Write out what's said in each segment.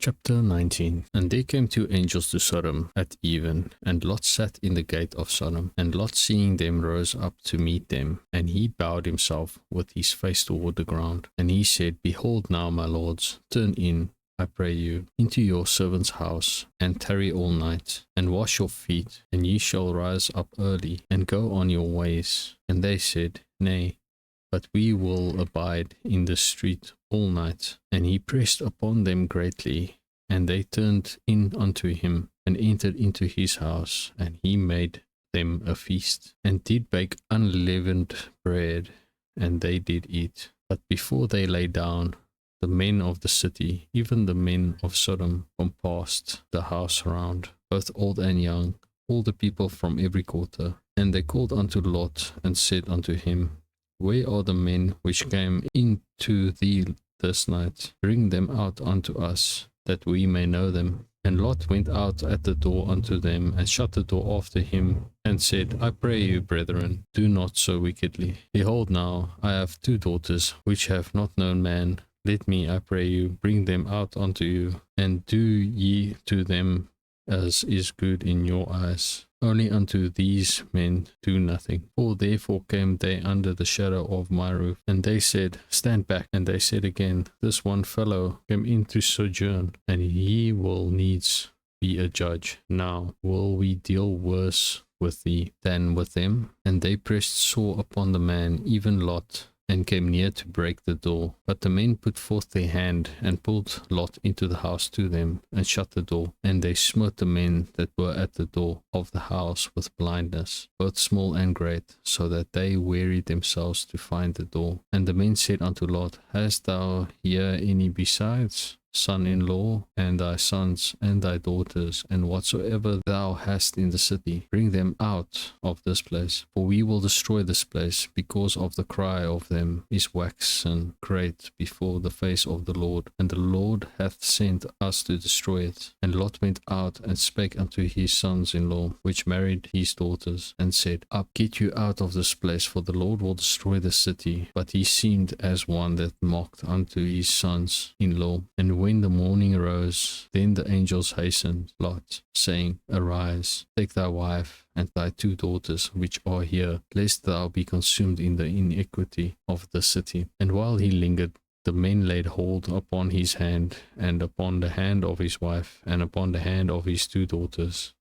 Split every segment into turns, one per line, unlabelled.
Chapter 19. And there came two angels to Sodom at even, and Lot sat in the gate of Sodom. And Lot, seeing them, rose up to meet them, and he bowed himself with his face toward the ground. And he said, Behold now, my lords, turn in, I pray you, into your servant's house, and tarry all night, and wash your feet, and ye shall rise up early, and go on your ways. And they said, Nay, but we will abide in the street all night. And he pressed upon them greatly, and they turned in unto him, and entered into his house, and he made them a feast, and did bake unleavened bread, and they did eat. But before they lay down, the men of the city, even the men of Sodom, compassed the house round, both old and young, all the people from every quarter. And they called unto Lot, and said unto him, Where are the men which came into thee this night? Bring them out unto us, that we may know them. And Lot went out at the door unto them, and shut the door after him, and said, I pray you, brethren, do not so wickedly. Behold now, I have two daughters, which have not known man. Let me, I pray you, bring them out unto you, and do ye to them as is good in your eyes. Only unto these men do nothing. For therefore came they under the shadow of my roof. And they said, Stand back. And they said again, This one fellow came in to sojourn, and he will needs be a judge. Now will we deal worse with thee than with them? And they pressed sore upon the man, even Lot, and came near to break the door. But the men put forth their hand, and pulled Lot into the house to them, and shut the door. And they smote the men that were at the door of the house with blindness, both small and great, so that they wearied themselves to find the door. And the men said unto Lot, Hast thou here any besides? Son-in-law, and thy sons, and thy daughters, and whatsoever thou hast in the city, bring them out of this place. For we will destroy this place, because of the cry of them is waxen great before the face of the Lord, and the Lord hath sent us to destroy it. And Lot went out and spake unto his sons-in-law, which married his daughters, and said, Up, get you out of this place, for the Lord will destroy the city. But he seemed as one that mocked unto his sons-in-law. And when the morning arose, then the angels hastened Lot, saying, Arise, take thy wife and thy two daughters which are here, lest thou be consumed in the iniquity of the city. And while he lingered, the men laid hold upon his hand, and upon the hand of his wife, and upon the hand of his two daughters,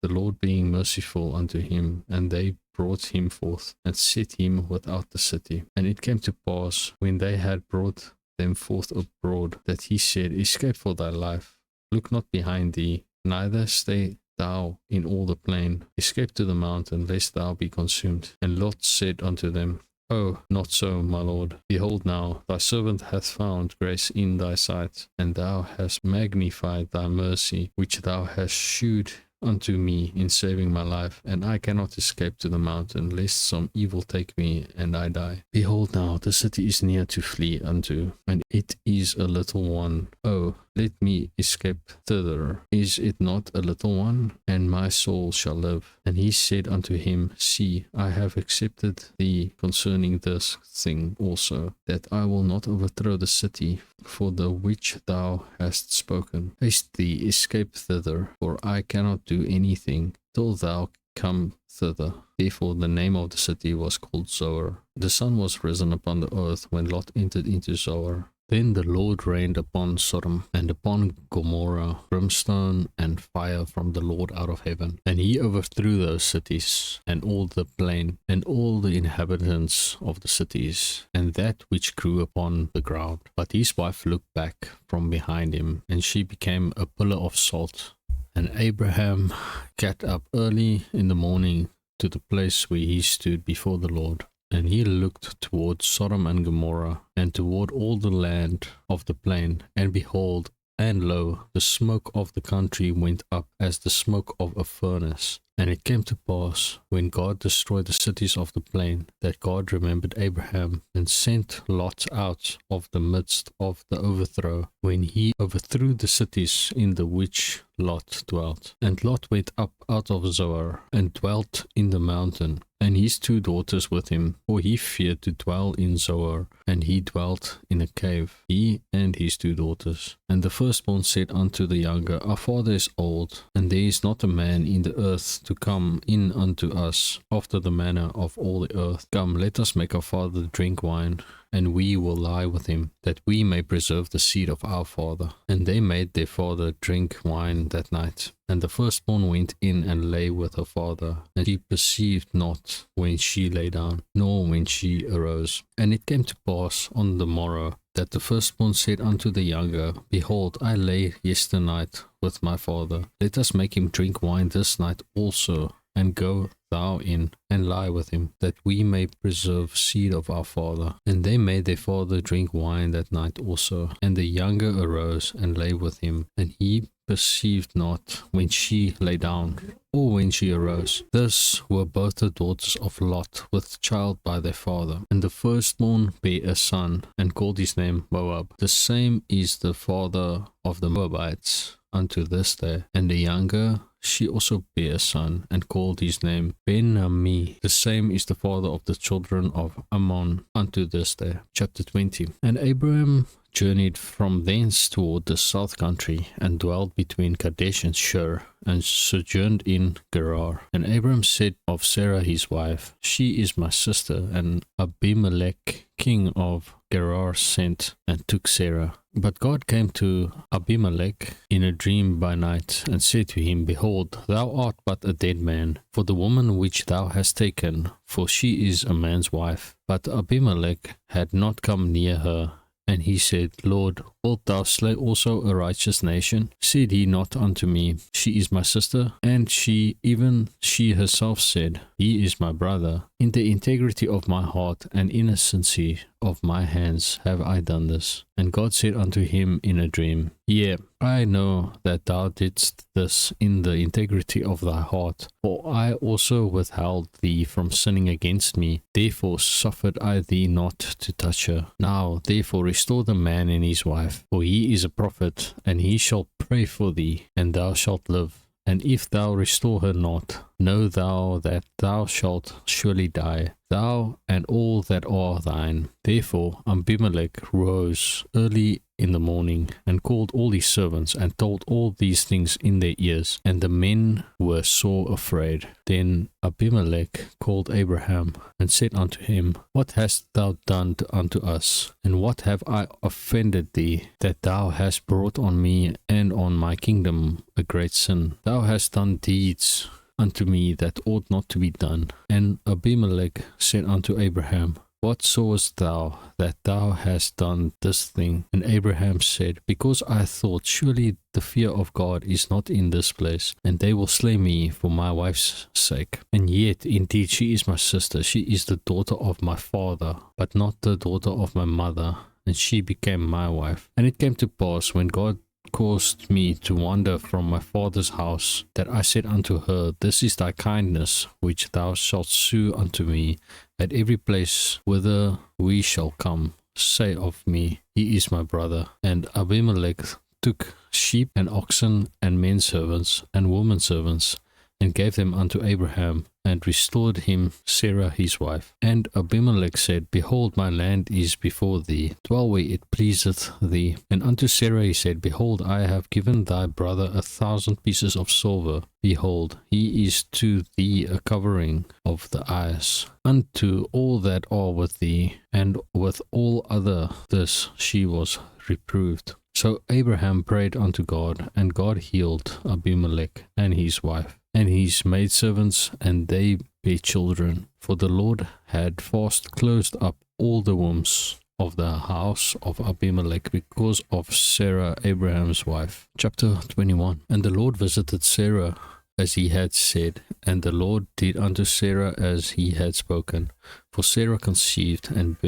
the Lord being merciful unto him, and they brought him forth, and set him without the city. And it came to pass, when they had brought them forth abroad, that he said, Escape for thy life, look not behind thee, neither stay thou in all the plain. Escape to the mountain, lest thou be consumed. And Lot said unto them, Oh, not so, my lord. Behold now, thy servant hath found grace in thy sight, and thou hast magnified thy mercy, which thou hast shewed unto me in saving my life, and I cannot escape to the mountain, lest some evil take me and I die. Behold now, the city is near to flee unto, and it is a little one. Oh, let me escape thither. Is it not a little one? And my soul shall live. And he said unto him, See, I have accepted thee concerning this thing also, that I will not overthrow the city for the which thou hast spoken. Haste thee, escape thither, for I cannot do anything till thou come thither. Therefore the name of the city was called Zoar. The sun was risen upon the earth when Lot entered into Zoar. Then the Lord rained upon Sodom and upon Gomorrah brimstone and fire from the Lord out of heaven. And he overthrew those cities, and all the plain, and all the inhabitants of the cities, and that which grew upon the ground. But his wife looked back from behind him, and she became a pillar of salt. And Abraham got up early in the morning to the place where he stood before the Lord. And he looked toward Sodom and Gomorrah, and toward all the land of the plain. And behold, and lo, the smoke of the country went up as the smoke of a furnace. And it came to pass, when God destroyed the cities of the plain, that God remembered Abraham, and sent Lot out of the midst of the overthrow, when he overthrew the cities in the which Lot dwelt. And Lot went up out of Zoar, and dwelt in the mountain, and his 2 daughters with him, for he feared to dwell in Zoar, and he dwelt in a cave, he and his 2 daughters. And the firstborn said unto the younger, Our father is old, and there is not a man in the earth to come in unto us after the manner of all the earth. Come, let us make our father drink wine, and we will lie with him, that we may preserve the seed of our father. And they made their father drink wine that night. And the firstborn went in and lay with her father, and she perceived not when she lay down, nor when she arose. And it came to pass on the morrow, that the firstborn said unto the younger, Behold, I lay yesternight with my father. Let us make him drink wine this night also, and go thou in, and lie with him, that we may preserve seed of our father. And they made their father drink wine that night also. And the younger arose and lay with him, and he perceived not when she lay down, or when she arose. This were both the daughters of Lot with child by their father. And the firstborn bare a son, and called his name Moab. The same is the father of the Moabites unto this day. And the younger, she also bare a son, and called his name Ben-Ammi. The same is the father of the children of Ammon unto this day. Chapter 20. And Abraham journeyed from thence toward the south country, and dwelt between Kadesh and Shur, and sojourned in Gerar. And Abraham said of Sarah his wife, She is my sister. And Abimelech king of Gerar sent and took Sarah. But God came to Abimelech in a dream by night, and said to him, Behold, thou art but a dead man, for the woman which thou hast taken, for she is a man's wife. But Abimelech had not come near her. And he said, Lord, wilt thou slay also a righteous nation? Said he not unto me, She is my sister? And she, even she herself said, He is my brother. In the integrity of my heart and innocency of my hands have I done this. And God said unto him in a dream, Yea, I know that thou didst this in the integrity of thy heart, for I also withheld thee from sinning against me. Therefore suffered I thee not to touch her. Now therefore restore the man and his wife, for he is a prophet, and he shall pray for thee, and thou shalt live. And if thou restore her not, know thou that thou shalt surely die, thou and all that are thine. Therefore Abimelech rose early in the morning, and called all his servants, and told all these things in their ears. And the men were sore afraid. Then Abimelech called Abraham, and said unto him, What hast thou done unto us? And what have I offended thee, that thou hast brought on me and on my kingdom a great sin? Thou hast done deeds unto me that ought not to be done. And Abimelech said unto Abraham, What sawest thou that thou hast done this thing? And Abraham said, Because I thought, surely the fear of God is not in this place, and they will slay me for my wife's sake. And yet, indeed, she is my sister. She is the daughter of my father, but not the daughter of my mother. And she became my wife. And it came to pass, when God caused me to wander from my father's house, that I said unto her, This is thy kindness, which thou shalt sue unto me at every place whither we shall come. Say of me, He is my brother. And Abimelech took sheep and oxen and men servants and women servants, and gave them unto Abraham, and restored him Sarah his wife. And Abimelech said, Behold, my land is before thee, dwell where it pleaseth thee. And unto Sarah he said, Behold, I have given thy brother 1,000 pieces of silver. Behold, he is to thee a covering of the eyes. Unto all that are with thee, and with all other this she was reproved. So Abraham prayed unto God, and God healed Abimelech and his wife, and his maidservants, and they bare children. For the Lord had fast closed up all the wombs of the house of Abimelech because of Sarah, Abraham's wife. Chapter 21. And the Lord visited Sarah as he had said, and the Lord did unto Sarah as he had spoken. For Sarah conceived and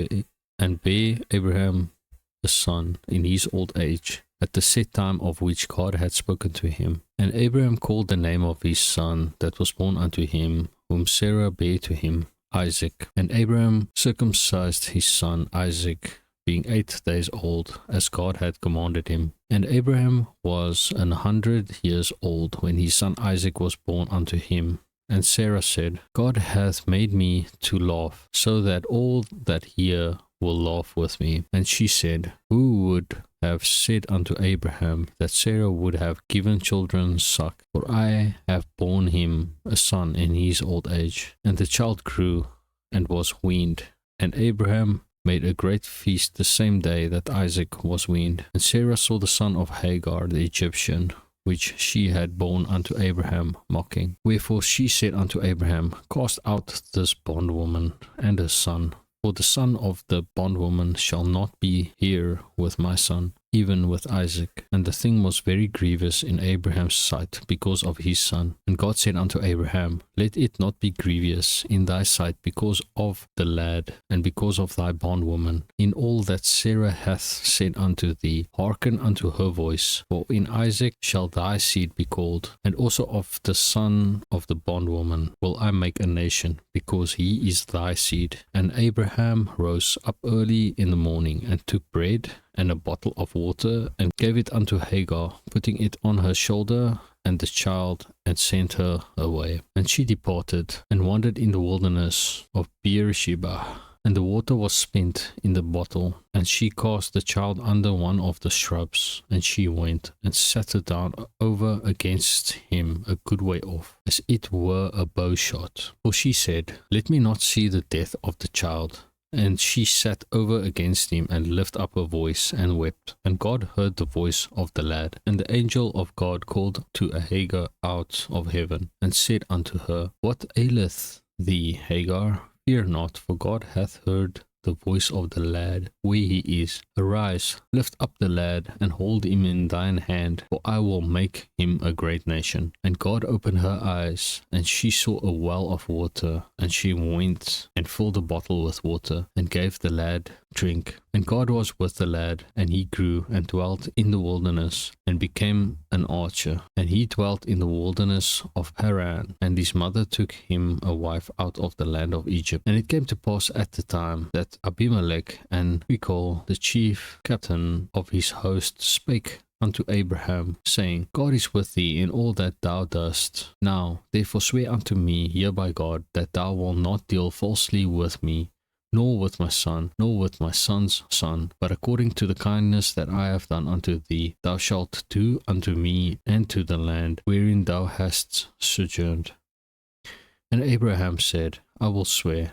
bare Abraham a son in his old age, at the set time of which God had spoken to him. And Abraham called the name of his son that was born unto him, whom Sarah bare to him, Isaac. And Abraham circumcised his son Isaac, being 8 days old, as God had commanded him. And Abraham was 100 years old when his son Isaac was born unto him. And Sarah said, God hath made me to laugh, so that all that hear will laugh with me. And she said, Who would have said unto Abraham that Sarah would have given children suck? For I have borne him a son in his old age. And the child grew and was weaned. And Abraham made a great feast the same day that Isaac was weaned. And Sarah saw the son of Hagar the Egyptian, which she had borne unto Abraham, mocking. Wherefore she said unto Abraham, Cast out this bondwoman and her son, for the son of the bondwoman shall not be here with my son, even with Isaac. And the thing was very grievous in Abraham's sight because of his son. And God said unto Abraham, Let it not be grievous in thy sight because of the lad, and because of thy bondwoman. In all that Sarah hath said unto thee, hearken unto her voice. For in Isaac shall thy seed be called, and also of the son of the bondwoman will I make a nation, because he is thy seed. And Abraham rose up early in the morning, and took bread and a bottle of water, and gave it unto Hagar, putting it on her shoulder and the child, and sent her away. And she departed, and wandered in the wilderness of Beersheba. And the water was spent in the bottle, and she cast the child under one of the shrubs, and she went and sat her down over against him a good way off, as it were a bow shot. For she said, Let me not see the death of the child. And she sat over against him, and lifted up her voice, and wept. And God heard the voice of the lad. And the angel of God called to Hagar out of heaven, and said unto her, What aileth thee, Hagar? Fear not, for God hath heard the voice of the lad where he is. Arise, lift up the lad, and hold him in thine hand, for I will make him a great nation. And God opened her eyes, and she saw a well of water, and she went and filled a bottle with water, and gave the lad drink. And God was with the lad, and he grew and dwelt in the wilderness, and became an archer. And he dwelt in the wilderness of Haran, and his mother took him a wife out of the land of Egypt. And it came to pass at the time that Abimelech and Phicol, the chief captain of his host, spake unto Abraham, saying, God is with thee in all that thou dost. Now therefore swear unto me here by God, that thou wilt not deal falsely with me, nor with my son, nor with my son's son, but according to the kindness that I have done unto thee, thou shalt do unto me and to the land wherein thou hast sojourned. And Abraham said, I will swear.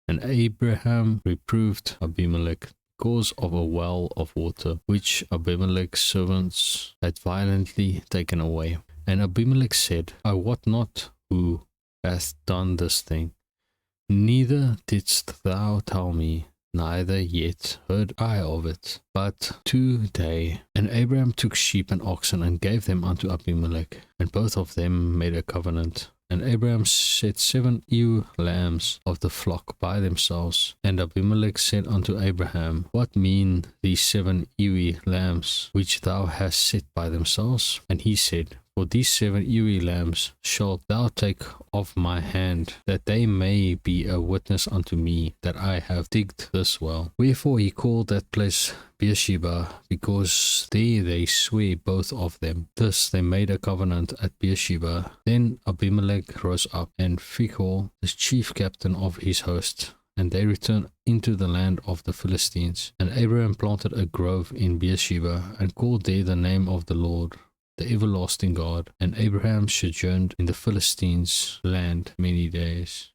And Abraham reproved Abimelech because of a well of water, which Abimelech's servants had violently taken away. And Abimelech said, I wot not who hath done this thing. Neither didst thou tell me, neither yet heard I of it, but today. And Abraham took sheep and oxen, and gave them unto Abimelech, and both of them made a covenant. And Abraham set 7 ewe lambs of the flock by themselves. And Abimelech said unto Abraham, What mean these 7 ewe lambs which thou hast set by themselves? And he said, For these 7 ewe lambs shalt thou take of my hand, that they may be a witness unto me that I have digged this well. Wherefore he called that place Beersheba, because there they swear both of them. Thus they made a covenant at Beersheba. Then Abimelech rose up, and Phicol, the chief captain of his host, and they returned into the land of the Philistines. And Abraham planted a grove in Beersheba, and called there the name of the Lord, the everlasting God. And Abraham sojourned in the Philistines' land many days.